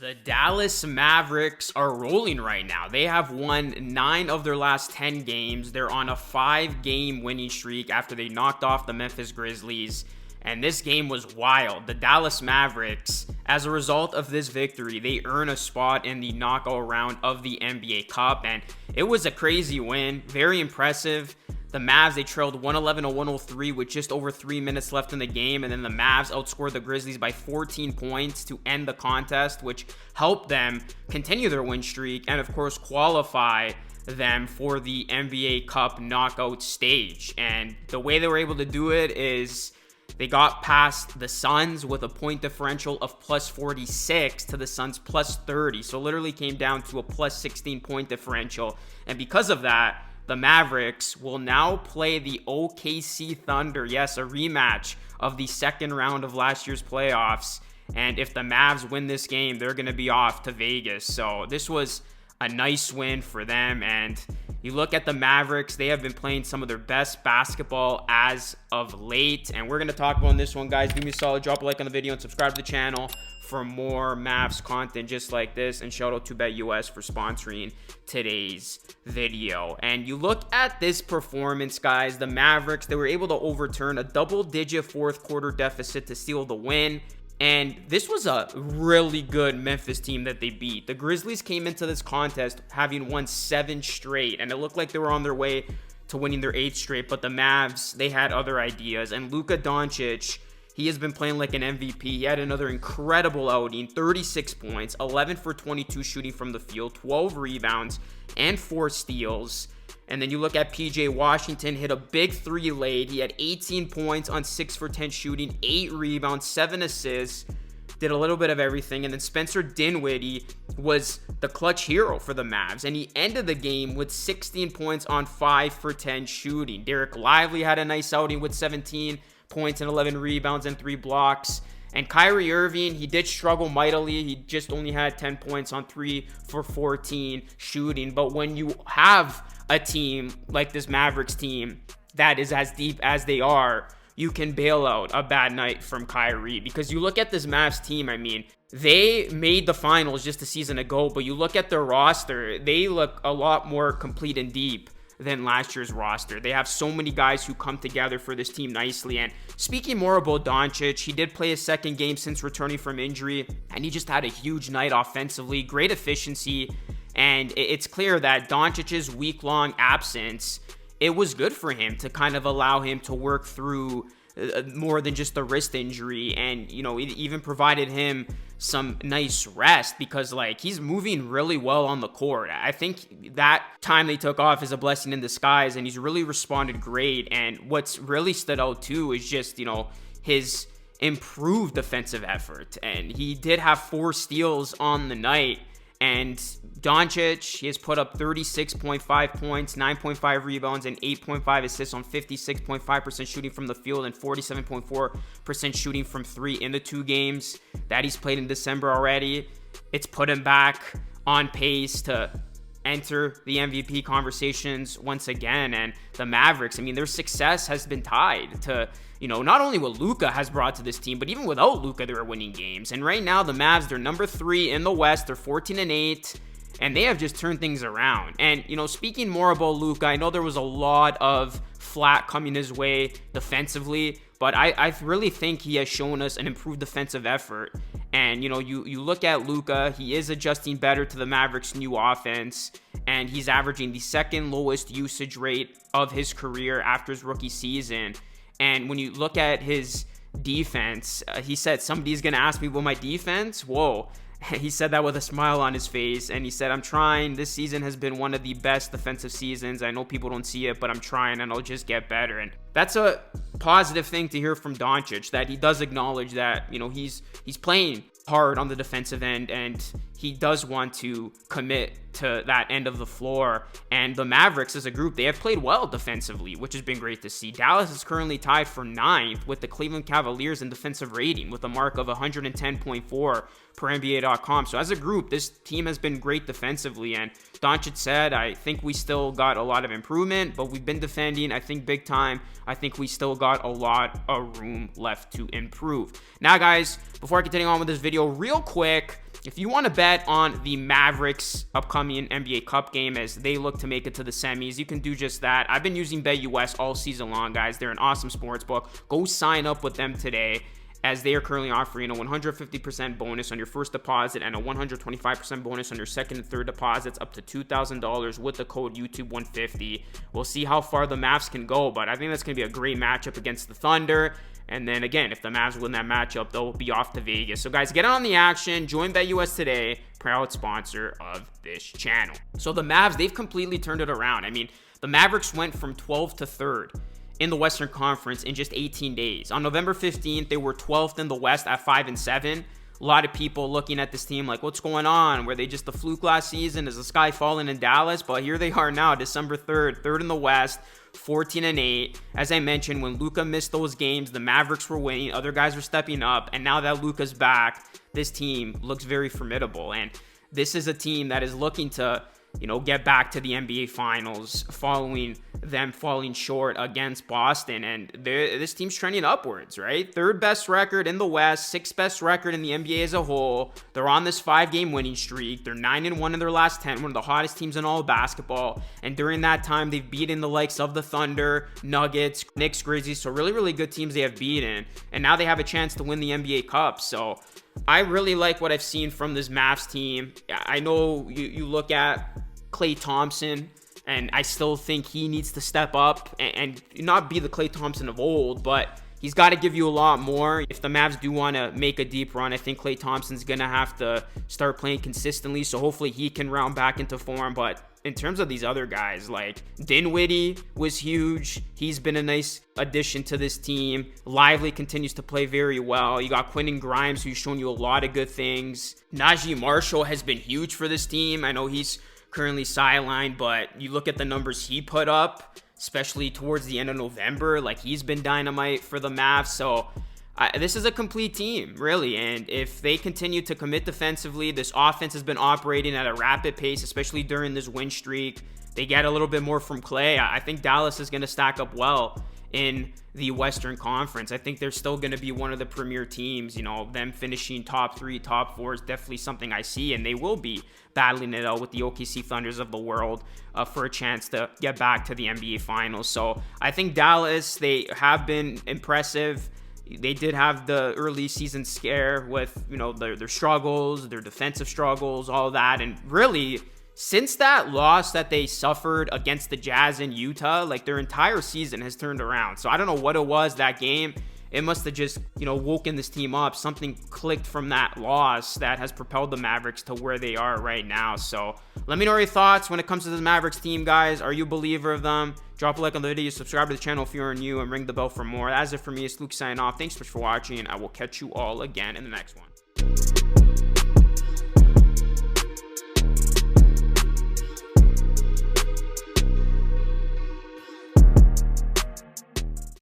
The Dallas Mavericks are rolling right now. They have won 9 of their last 10 games. They're on a 5-game winning streak after they knocked off the Memphis Grizzlies. And this game was wild. The Dallas Mavericks, as a result of this victory, they earn a spot in the knockout round of the NBA Cup. And it was a crazy win. Very impressive. The Mavs, they trailed 111-103 with just over 3 minutes left in the game. And then the Mavs outscored the Grizzlies by 14 points to end the contest, which helped them continue their win streak and, of course, qualify them for the NBA Cup knockout stage. And the way they were able to do it is they got past the Suns with a point differential of plus 46 to the Suns plus 30. So literally came down to a plus 16 point differential. And because of that, the Mavericks will now play the OKC Thunder. Yes, a rematch of the second round of last year's playoffs. And if the Mavs win this game, they're going to be off to Vegas. So this was a nice win for them. And you look at the Mavericks, they have been playing some of their best basketball as of late. And we're going to talk about this one, guys. Do me a solid, drop a like on the video and subscribe to the channel for more Mavs content just like this. And shout out to BetUS for sponsoring today's video. And you look at this performance, guys. The Mavericks, they were able to overturn a double-digit fourth quarter deficit to seal the win. And this was a really good Memphis team that they beat. The Grizzlies came into this contest having won 7 straight, and it looked like they were on their way to winning their 8th straight. But the Mavs, they had other ideas. And Luka Doncic, he has been playing like an MVP. He had another incredible outing, 36 points, 11 for 22 shooting from the field, 12 rebounds, and 4 steals. And then you look at PJ Washington, hit a big 3 late. He had 18 points on 6 for 10 shooting, 8 rebounds, 7 assists, did a little bit of everything. And then Spencer Dinwiddie was the clutch hero for the Mavs, and he ended the game with 16 points on 5 for 10 shooting. Derek Lively had a nice outing with 17 points and 11 rebounds and 3 blocks. And Kyrie Irving, he did struggle mightily. He just only had 10 points on 3 for 14 shooting. But when you have a team like this Mavericks team that is as deep as they are, you can bail out a bad night from Kyrie. Because you look at this Mavs team, I mean, they made the finals just a season ago, but you look at their roster, they look a lot more complete and deep than last year's roster. They have so many guys who come together for this team nicely. And speaking more about Doncic, he did play his second game since returning from injury, and he just had a huge night offensively, great efficiency. And it's clear that Doncic's week-long absence, it was good for him to kind of allow him to work through more than just the wrist injury. And, you know, it even provided him some nice rest because, like, he's moving really well on the court. I think that time they took off is a blessing in disguise, and he's really responded great. And what's really stood out, too, is just, you know, his improved defensive effort. And he did have 4 steals on the night. And Doncic, he has put up 36.5 points, 9.5 rebounds, and 8.5 assists on 56.5% shooting from the field and 47.4% shooting from 3 in the 2 games that he's played in December already. It's put him back on pace to enter the MVP conversations once again. And the Mavericks, I mean, their success has been tied to, you know, not only what Luka has brought to this team, but even without Luka, they were winning games. And right now, the Mavs, they're number 3 in the West. They're 14-8, and they have just turned things around. And, you know, speaking more about Luka, I know there was a lot of flack coming his way defensively, but I really think he has shown us an improved defensive effort. And, you know, you look at Luka, he is adjusting better to the Mavericks' new offense, and he's averaging the 2nd lowest usage rate of his career after his rookie season. And when you look at his defense, he said, somebody's going to ask me about my defense? Whoa. He said that with a smile on his face, and he said, I'm trying. This season has been one of the best defensive seasons. I know people don't see it, but I'm trying, and I'll just get better. And that's a positive thing to hear from Doncic, that he does acknowledge that, you know, he's playing hard on the defensive end, and he does want to commit to that end of the floor. And the Mavericks as a group, they have played well defensively, which has been great to see. Dallas is currently tied for 9th with the Cleveland Cavaliers in defensive rating with a mark of 110.4 per NBA.com. So as a group, this team has been great defensively. And Doncic said, I think we still got a lot of improvement, but we've been defending, I think, big time. I think we still got a lot of room left to improve. Now, guys, before I continue on with this video, real quick, if you want to bet on the Mavericks upcoming NBA Cup game as they look to make it to the semis, you can do just that. I've been using BetUS all season long, guys. They're an awesome sports book. Go sign up with them today, as they are currently offering a 150% bonus on your first deposit and a 125% bonus on your second and third deposits up to $2,000 with the code YouTube150. We'll see how far the Mavs can go, but I think that's going to be a great matchup against the Thunder. And then again, if the Mavs win that matchup, they'll be off to Vegas. So guys, get on the action. Join BetUS today, proud sponsor of this channel. So the Mavs, they've completely turned it around. I mean, the Mavericks went from 12th to 3rd in the Western Conference in just 18 days. On November 15th, they were 12th in the West at 5-7. A lot of people looking at this team like, what's going on? Were they just the fluke last season? Is the sky falling in Dallas? But here they are now, December 3rd, 3rd in the West, 14-8. As I mentioned, when Luka missed those games, the Mavericks were winning. Other guys were stepping up. And now that Luka's back, this team looks very formidable. And this is a team that is looking to, get back to the NBA Finals following them falling short against Boston. And this team's trending upwards, right? 3rd best record in the West, 6th best record in the NBA as a whole. They're on this 5-game winning streak. They're 9-1 in their last 10, one of the hottest teams in all of basketball. And during that time, they've beaten the likes of the Thunder, Nuggets, Knicks, Grizzlies. So really, really good teams they have beaten. And now they have a chance to win the NBA Cup. So I really like what I've seen from this Mavs team. I know you look at Klay Thompson, and I still think he needs to step up and not be the Klay Thompson of old, but he's got to give you a lot more. If the Mavs do want to make a deep run, I think Klay Thompson's going to have to start playing consistently, so hopefully he can round back into form. But in terms of these other guys, like Dinwiddie was huge. He's been a nice addition to this team. Lively continues to play very well. You got Quentin Grimes, who's shown you a lot of good things. Najee Marshall has been huge for this team. I know he's currently sidelined, but you look at the numbers he put up, especially towards the end of November, like he's been dynamite for the Mavs. So this is a complete team, really. And if they continue to commit defensively, this offense has been operating at a rapid pace, especially during this win streak. They get a little bit more from Klay. I think Dallas is going to stack up well in the Western Conference. I think they're still going to be one of the premier teams. Them finishing top 3, top 4 is definitely something I see, and they will be battling it out with the OKC Thunders of the world for a chance to get back to the NBA Finals. So I think Dallas, they have been impressive. They did have the early season scare with, their struggles, their defensive struggles, all that. And really, since that loss that they suffered against the Jazz in Utah, like their entire season has turned around. So I don't know what it was that game. It must have just, woken this team up. Something clicked from that loss that has propelled the Mavericks to where they are right now. So let me know your thoughts when it comes to the Mavericks team, guys. Are you a believer of them? Drop a like on the video, subscribe to the channel if you're new, and ring the bell for more. That's it for me. It's Luke signing off. Thanks so much for watching, and I will catch you all again in the next one.